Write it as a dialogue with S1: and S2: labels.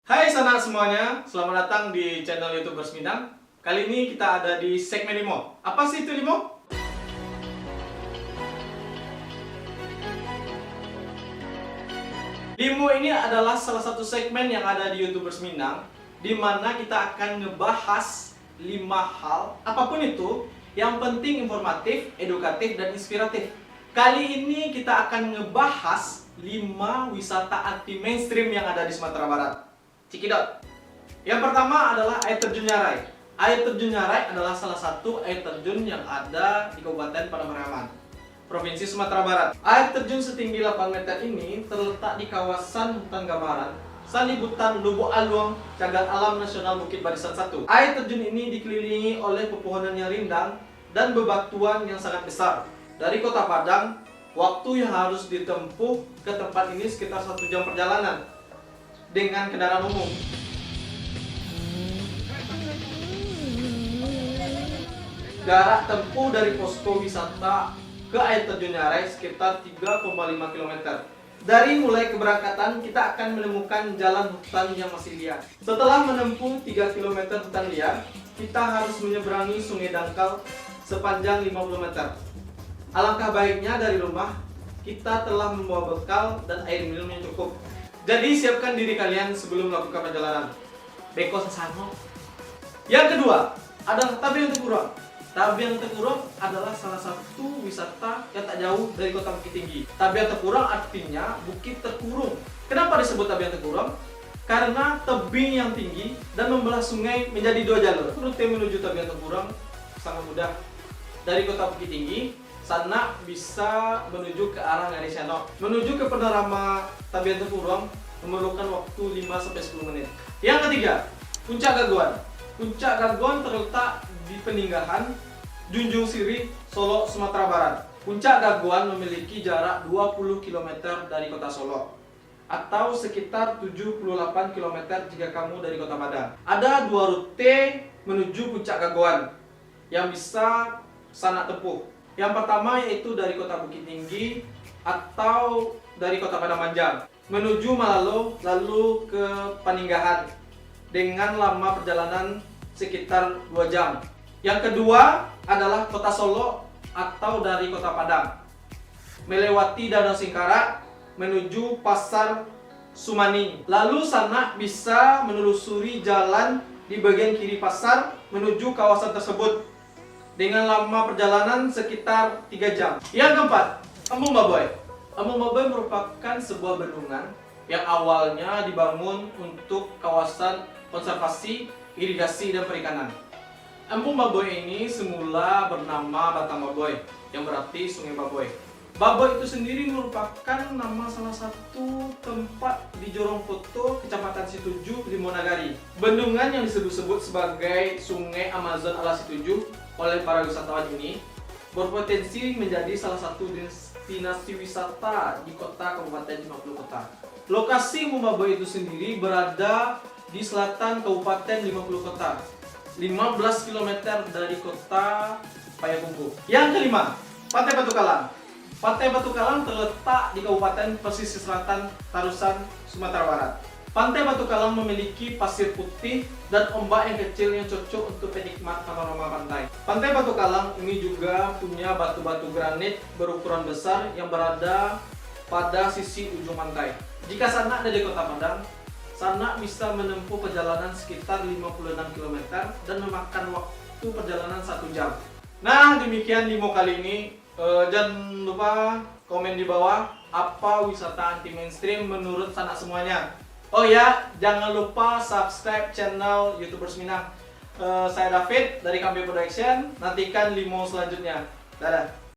S1: Hai sanak semuanya, selamat datang di channel YouTubers Minang. Kali ini kita ada di segmen Limo. Apa sih itu Limo? Limo ini adalah salah satu segmen yang ada di YouTubers Minang, di mana kita akan ngebahas 5 hal, apapun itu, yang penting informatif, edukatif, dan inspiratif. Kali ini kita akan ngebahas 5 wisata anti mainstream yang ada di Sumatera Barat. Cikidot. Yang pertama adalah air terjun Nyarai. Air terjun Nyarai adalah salah satu air terjun yang ada di Kabupaten Panembahan, Provinsi Sumatera Barat. Air terjun setinggi 8 meter ini terletak di kawasan hutan Gambaran, Salibutan, Lubuk Aluang, Cagar Alam Nasional Bukit Barisan 1. Air terjun ini dikelilingi oleh pepohonan yang rindang dan bebatuan yang sangat besar. Dari Kota Padang, waktu yang harus ditempuh ke tempat ini sekitar 1 jam perjalanan dengan kendaraan umum. Jarak tempuh dari posko wisata ke air terjun Nyarai sekitar 3,5 km. Dari mulai keberangkatan kita akan menemukan jalan hutan yang masih liar. Setelah menempuh 3 km hutan liar, kita harus menyeberangi Sungai Dangkal sepanjang 50 meter. Alangkah baiknya dari rumah kita telah membawa bekal dan air minum yang cukup. Jadi siapkan diri kalian sebelum melakukan perjalanan. Beko sasano. Yang kedua adalah Tabian Tekurong. Tabian Tekurong adalah salah satu wisata yang tak jauh dari Kota Bukit Tinggi. Tabian Tekurong artinya bukit terkurung. Kenapa disebut Tabian Tekurong? Karena tebing yang tinggi dan membelah sungai menjadi 2 jalur. Rute menuju Tabian Tekurong sangat mudah. Dari Kota Bukit Tinggi, Sanak bisa menuju ke arah Ngarisano. Menuju ke penerama Tabian Tekurong memerlukan waktu 5-10 menit. Yang ketiga, Puncak Gaguan. Puncak Gaguan terletak di Peninggahan, Junjung Siri, Solo, Sumatera Barat. Puncak Gaguan memiliki jarak 20 km dari kota Solo, atau sekitar 78 km jika kamu dari Kota Padang. Ada 2 rute menuju Puncak Gaguan yang bisa Sanak tempuh. Yang pertama yaitu dari Kota Bukit Tinggi atau dari Kota Padang Panjang menuju Malalo lalu ke Peninggahan dengan lama perjalanan sekitar 2 jam. Yang kedua adalah Kota Solo atau dari Kota Padang melewati Danau Singkarak menuju Pasar Sumani. Lalu Sanak bisa menelusuri jalan di bagian kiri pasar menuju kawasan tersebut dengan lama perjalanan sekitar 3 jam. Yang keempat, Embung Baboy. Embung Baboy merupakan sebuah bendungan yang awalnya dibangun untuk kawasan konservasi, irigasi, dan perikanan. Embung Baboy ini semula bernama Batang Baboy, yang berarti Sungai Baboy. Baboy itu sendiri merupakan nama salah satu tempat di Jorong Foto, Kecamatan Situju, Limonagari. Bendungan yang disebut-sebut sebagai Sungai Amazon ala Situju oleh para wisatawan ini berpotensi menjadi salah satu destinasi wisata di kota kabupaten 50 kota. Lokasi Embung Baboy itu sendiri berada di selatan kabupaten 50 kota, 15 km dari kota Payakumbuh. Yang kelima, Pantai Batu Kalang. Pantai Batu Kalang terletak di Kabupaten Pesisir Selatan, Tarusan, Sumatera Barat. Pantai Batu Kalang memiliki pasir putih dan ombak yang kecil yang cocok untuk penikmat panorama pantai. Pantai Batu Kalang ini juga punya batu-batu granit berukuran besar yang berada pada sisi ujung pantai. Jika Sanak dari Kota Padang, Sanak bisa menempuh perjalanan sekitar 56 km dan memakan waktu perjalanan 1 jam. Nah, demikian Limo kali ini. Jangan lupa komen di bawah apa wisata anti mainstream menurut Sanak semuanya. Oh ya, jangan lupa subscribe channel YouTubers Minang. Saya David dari Kampi Production. Nantikan Limo selanjutnya. Dadah.